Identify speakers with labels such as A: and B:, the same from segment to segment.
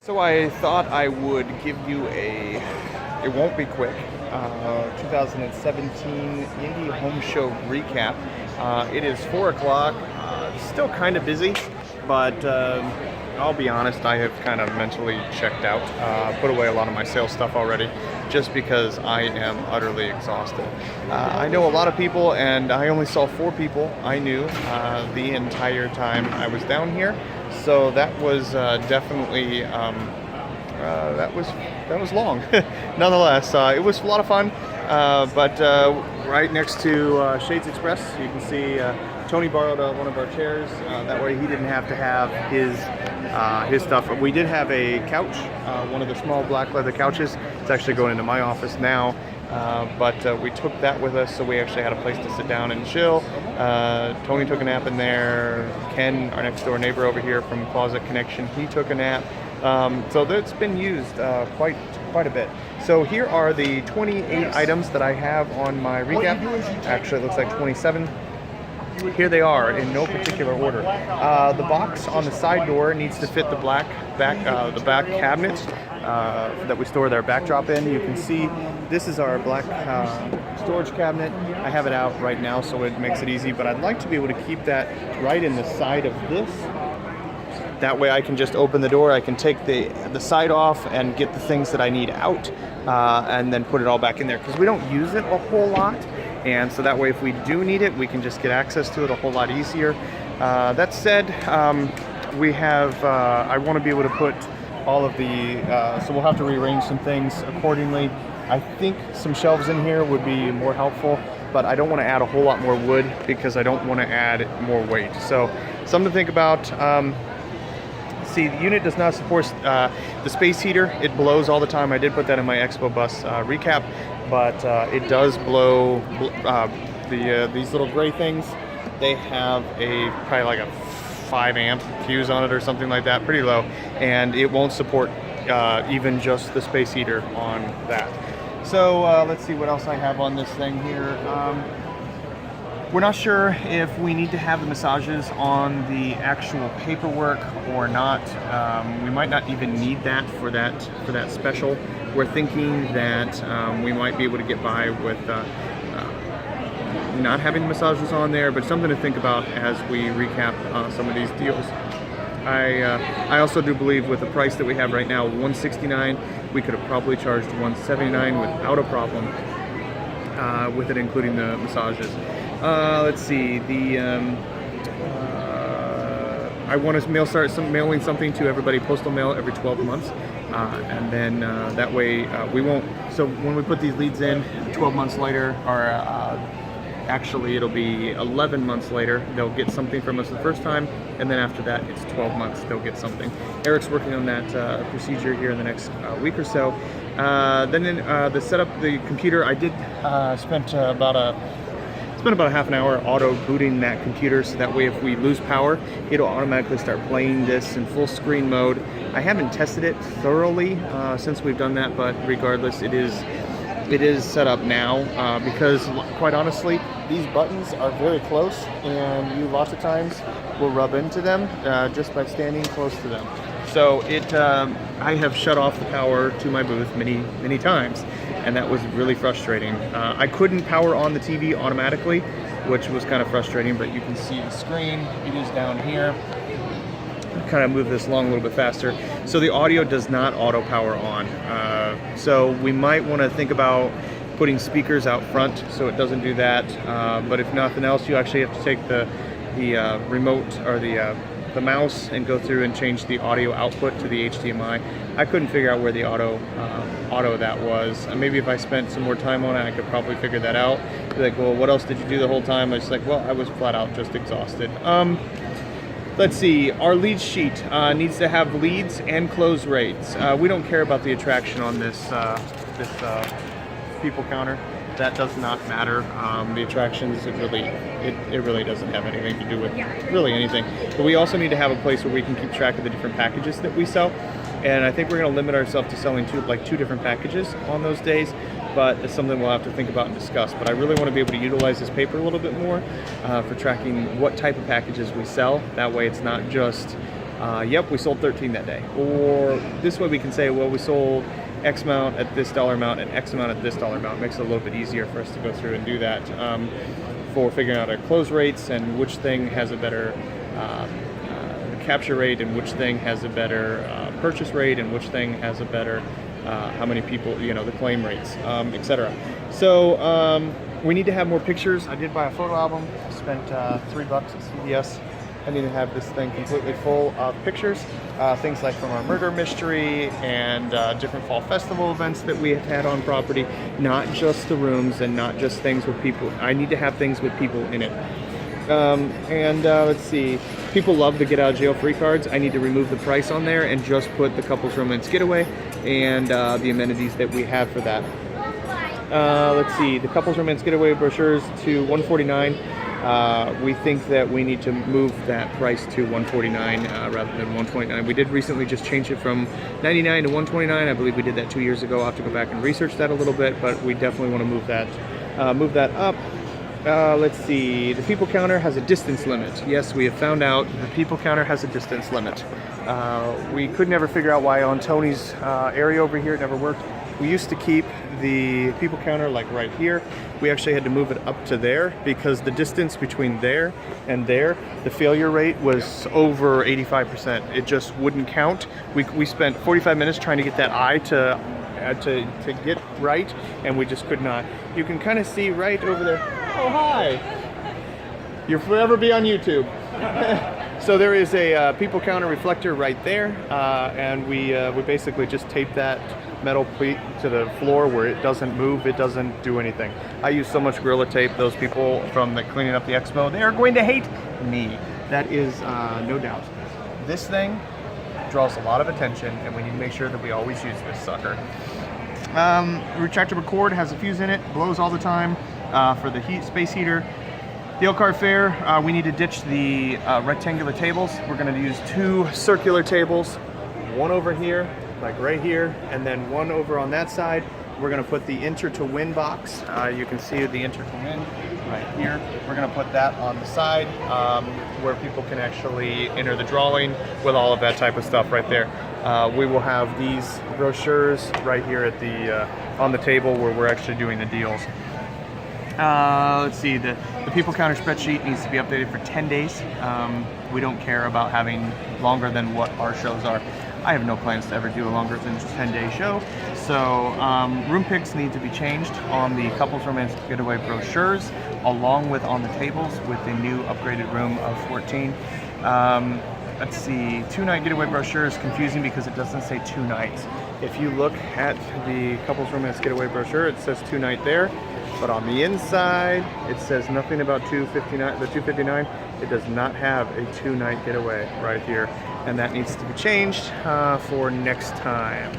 A: So I thought I would give you it won't be quick, 2017 Indy Home Show recap. It is 4 o'clock, still kind of busy, but I'll be honest, I have kind of mentally checked out, put away a lot of my sales stuff already, just because I am utterly exhausted. I know a lot of people, and I only saw 4 people I knew the entire time I was down here. So that was definitely that was long. Nonetheless, it was a lot of fun. But right next to Shades Express, you can see Tony borrowed one of our chairs. That way, he didn't have to have his stuff. We did have a couch, one of the small black leather couches. It's actually going into my office now. But we took that with us, so we actually had a place to sit down and chill. Tony took a nap in there. Ken, our next door neighbor over here from Closet Connection, he took a nap. So that's been used quite a bit. So here are the 28 items that I have on my recap. Actually, it looks like 27. Here they are in no particular order. The box on the side door needs to fit the back cabinet that we store their backdrop in. You can see this is our black storage cabinet. I have it out right now, so it makes it easy, but I'd like to be able to keep that right in the side of this. That way I can just open the door, I can take the side off and get the things that I need out, and then put it all back in there, because we don't use it a whole lot. And so that way, if we do need it, we can just get access to it a whole lot easier. That said, we have, I want to be able to put all of the, so we'll have to rearrange some things accordingly. I think some shelves in here would be more helpful, but I don't want to add a whole lot more wood because I don't want to add more weight. So something to think about. See, the unit does not support the space heater. It blows all the time. I did put that in my Expo bus recap, but it does blow. These little gray things, they have probably like a 5 amp fuse on it or something like that, pretty low, and it won't support even just the space heater on that. So let's see what else I have on this thing here. We're not sure if we need to have the massages on the actual paperwork or not. We might not even need that for that special. We're thinking that we might be able to get by with not having the massages on there, but something to think about as we recap some of these deals. I also do believe with the price that we have right now, $169, we could have probably charged $179 without a problem, with it including the massages. Let's see, I want to start mailing something to everybody, postal mail every 12 months, and then that way we won't, so when we put these leads in 12 months later, or actually it'll be 11 months later, they'll get something from us the first time, and then after that it's 12 months they'll get something. Eric's working on that procedure here in the next week or so. Then in the setup, the computer, I did spent about a half an hour auto booting that computer, so that way if we lose power, it'll automatically start playing this in full screen mode. I haven't tested it thoroughly since we've done that, but regardless, it is set up now, because quite honestly, these buttons are very close, and you lots of times will rub into them just by standing close to them. So I have shut off the power to my booth many times, and that was really frustrating. I couldn't power on the TV automatically, which was kind of frustrating, but you can see the screen. It is down here. I'll kind of move this along a little bit faster. So the audio does not auto power on. So we might want to think about putting speakers out front so it doesn't do that. But if nothing else, you actually have to take the remote or the mouse and go through and change the audio output to the HDMI. I couldn't figure out where the auto that was. Maybe if I spent some more time on it, I could probably figure that out. Be like, well, what else did you do the whole time? I was like, well, I was flat out just exhausted. Let's see, our lead sheet needs to have leads and close rates. We don't care about the attraction on this people counter. That does not matter. The attractions, it really doesn't have anything to do with really anything. But we also need to have a place where we can keep track of the different packages that we sell. And I think we're going to limit ourselves to selling two different packages on those days. But it's something we'll have to think about and discuss. But I really want to be able to utilize this paper a little bit more for tracking what type of packages we sell. That way it's not just yep, we sold 13 that day. Or this way we can say, well, we sold X amount at this dollar amount and X amount at this dollar amount. It makes it a little bit easier for us to go through and do that for figuring out our close rates and which thing has a better capture rate and which thing has a better purchase rate and which thing has a better how many people, you know, the claim rates, etc. So we need to have more pictures. I did buy a photo album, spent $3 at CVS. I need to have this thing completely full of pictures, things like from our murder mystery and different fall festival events that we have had on property, not just the rooms and not just things with people. I need to have things with people in it. Let's see, people love the get out of jail free cards. I need to remove the price on there and just put the couples romance getaway and the amenities that we have for that. Let's see, the couples romance getaway brochures to $149. We think that we need to move that price to $149 rather than $129. We did recently just change it from $99 to $129. I believe we did that 2 years ago. I'll have to go back and research that a little bit, but we definitely want to move that up. Let's see, the people counter has a distance limit. Yes, we have found out the people counter has a distance limit. We could never figure out why on Tony's area over here it never worked. We used to keep the people counter like right here. We actually had to move it up to there because the distance between there and there, the failure rate was over 85%. It just wouldn't count. We spent 45 minutes trying to get that eye to get right, and we just could not. You can kind of see right over there. Oh, hi. You'll forever be on YouTube. So there is a people counter reflector right there, and we basically just tape that metal plate to the floor where it doesn't move, it doesn't do anything. I use so much Gorilla Tape. Those people from the cleaning up the Expo, they are going to hate me. That is no doubt. This thing draws a lot of attention, and we need to make sure that we always use this sucker. Retractable cord has a fuse in it, blows all the time for the space heater. The Elkhart Fair, we need to ditch the rectangular tables. We're going to use 2 circular tables, one over here, like right here, and then one over on that side. We're going to put the enter to win box. You can see the enter to win right here. We're going to put that on the side where people can actually enter the drawing with all of that type of stuff right there. We will have these brochures right here at the on the table where we're actually doing the deals. Let's see, the people counter spreadsheet needs to be updated for 10 days. We don't care about having longer than what our shows are. I have no plans to ever do a longer than 10-day show. So room picks need to be changed on the couples romance getaway brochures, along with on the tables with the new upgraded room of 14. Let's see, 2-night getaway brochure is confusing because it doesn't say 2 nights. If you look at the couples romance getaway brochure, it says 2-night there. But on the inside, it says nothing about 259. The 259, it does not have a 2-night getaway right here, and that needs to be changed for next time.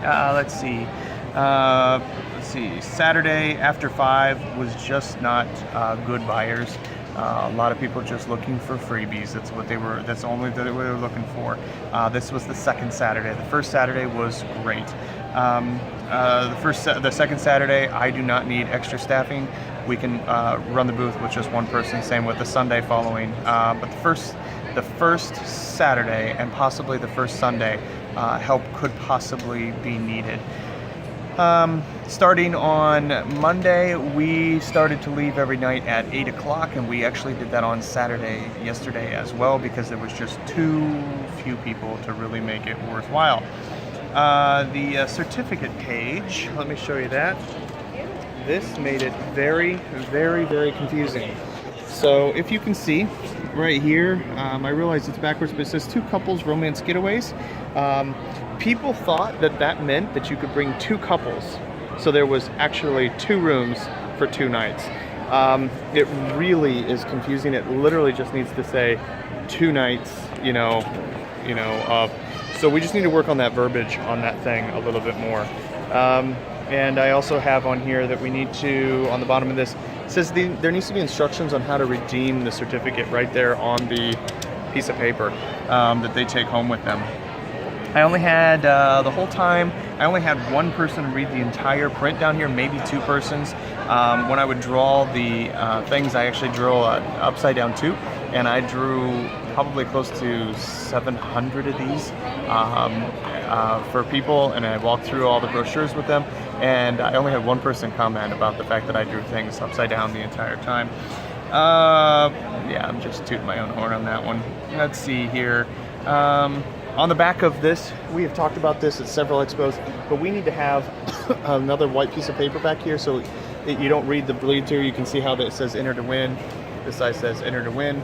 A: Let's see. Saturday after 5 was just not good buyers. A lot of people just looking for freebies. That's what they were. That's only what they were looking for. This was the second Saturday. The first Saturday was great. The second Saturday, I do not need extra staffing. We can run the booth with just one person. Same with the Sunday following. But the first Saturday and possibly the first Sunday, help could possibly be needed. Starting on Monday, we started to leave every night at 8 o'clock, and we actually did that on Saturday yesterday as well because there was just too few people to really make it worthwhile. The certificate page, let me show you that. This made it very, very, very confusing. So if you can see right here, I realize it's backwards, but it says 2 couples romance getaways. People thought that that meant that you could bring 2 couples. So there was actually 2 rooms for 2 nights. It really is confusing. It literally just needs to say 2 nights, so we just need to work on that verbiage on that thing a little bit more. And I also have on here that we need to, on the bottom of this, it says there needs to be instructions on how to redeem the certificate right there on the piece of paper that they take home with them. I only had, the whole time, I only had 1 person read the entire print down here, maybe 2 persons. When I would draw the things, I actually drew upside down too, and I drew probably close to 700 of these for people, and I walked through all the brochures with them, and I only had one person comment about the fact that I drew things upside down the entire time. Yeah, I'm just tooting my own horn on that one. Let's see here. On the back of this, we have talked about this at several expos, but we need to have another white piece of paper back here so that you don't read the bleeds here. You can see how it says enter to win. This side says enter to win.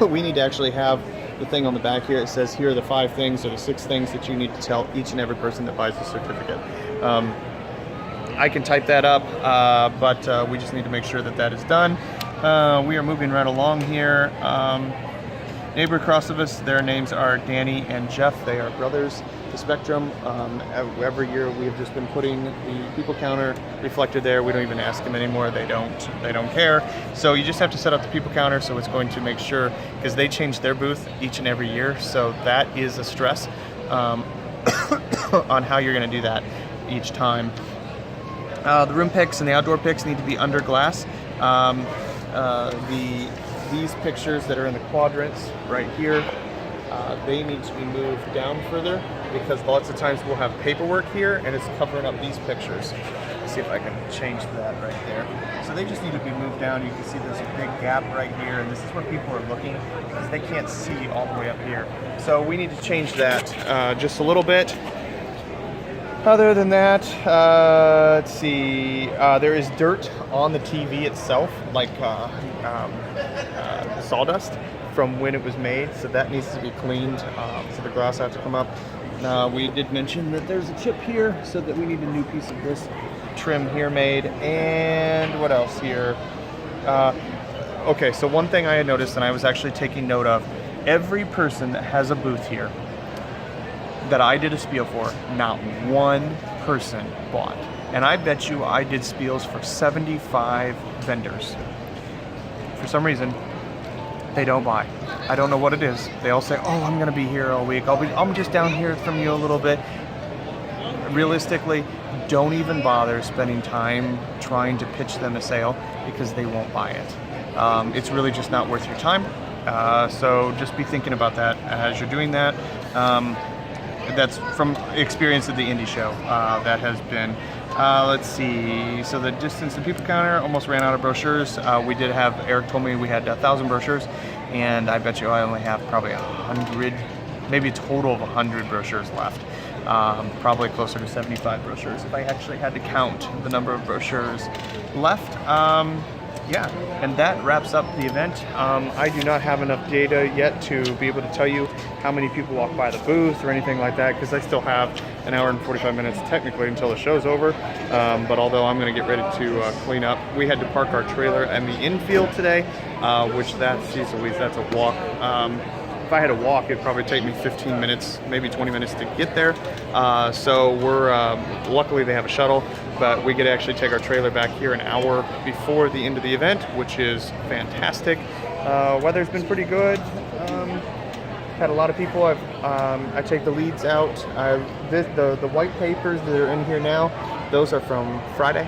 A: We need to actually have the thing on the back here. It says here are the 5 things or the 6 things that you need to tell each and every person that buys the certificate. I can type that up, but we just need to make sure that that is done. We are moving right along here. Neighbor across of us, their names are Danny and Jeff. They are brothers. The Spectrum, every year we have just been putting the people counter reflected there. We don't even ask them anymore. They don't care. So you just have to set up the people counter, so it's going to make sure, because they change their booth each and every year, so that is a stress on how you're going to do that each time. The room picks and the outdoor picks need to be under glass. These pictures that are in the quadrants right here, they need to be moved down further, because lots of times we'll have paperwork here and it's covering up these pictures. Let's see if I can change that right there. So they just need to be moved down. You can see there's a big gap right here, and this is where people are looking because they can't see all the way up here. So we need to change that just a little bit. Other than that, let's see, there is dirt on the TV itself, like sawdust from when it was made, so that needs to be cleaned, so the glass has to come up. We did mention that there's a chip here, so that we need a new piece of this trim here made. And what else here? Okay, so one thing I had noticed, and I was actually taking note of, every person that has a booth here that I did a spiel for, not one person bought. And I bet you I did spiels for 75 vendors. For some reason, they don't buy. I don't know what it is. They all say, oh, I'm gonna be here all week. I'm just down here from you a little bit. Realistically, don't even bother spending time trying to pitch them a sale, because they won't buy it. It's really just not worth your time. So just be thinking about that as you're doing that. That's from experience at the Indy show. That has been, let's see, so the distance and people counter almost ran out of brochures. We did have, Eric told me we had 1,000 brochures, and I bet you I only have probably 100, maybe a total of 100 brochures left. Probably closer to 75 brochures if I actually had to count the number of brochures left. Yeah, and that wraps up the event. I do not have enough data yet to be able to tell you how many people walk by the booth or anything like that, because I still have an hour and 45 minutes technically until the show's over. But although I'm going to get ready to clean up, we had to park our trailer in the infield today, which that's a walk. If I had to walk, it'd probably take me 15 minutes, maybe 20 minutes to get there. So we're, luckily they have a shuttle, but we get to actually take our trailer back here an hour before the end of the event, which is fantastic. Weather's been pretty good. Had a lot of people. I take the leads out. The white papers that are in here now, those are from Friday.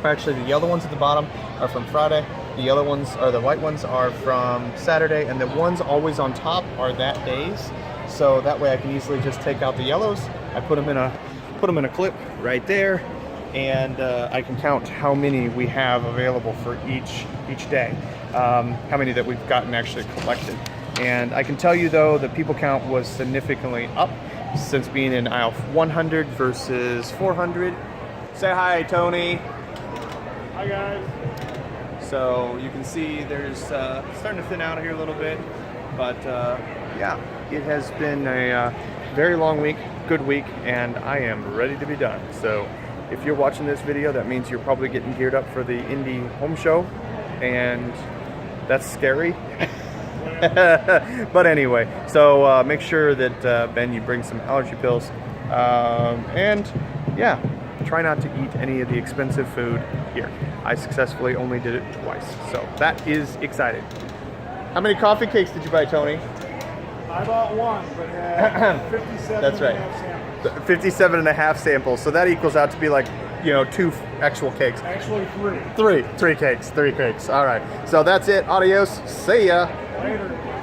A: Actually, the yellow ones at the bottom are from Friday. The yellow ones, or the white ones, are from Saturday, and the ones always on top are that day's. So that way I can easily just take out the yellows. I put them in a clip right there, and I can count how many we have available for each day, how many that we've gotten actually collected. And I can tell you though, the people count was significantly up since being in aisle 100 versus 400. Say hi, Tony.
B: Hi guys.
A: So you can see there's starting to thin out here a little bit, but yeah, it has been a very long week, good week, and I am ready to be done. So if you're watching this video, that means you're probably getting geared up for the Indy home show, and that's scary. But anyway, so make sure that Ben, you bring some allergy pills, and yeah, try not to eat any of the expensive food here. I successfully only did it twice, so that is exciting. How many coffee cakes did you buy, Tony?
B: I bought one, but had 57
A: That's right.
B: and a half samples.
A: 57 and a half samples, so that equals out to be like, 2 actual cakes.
B: Actually, three.
A: Three cakes. All right, so that's it. Adios. See ya.
B: Later.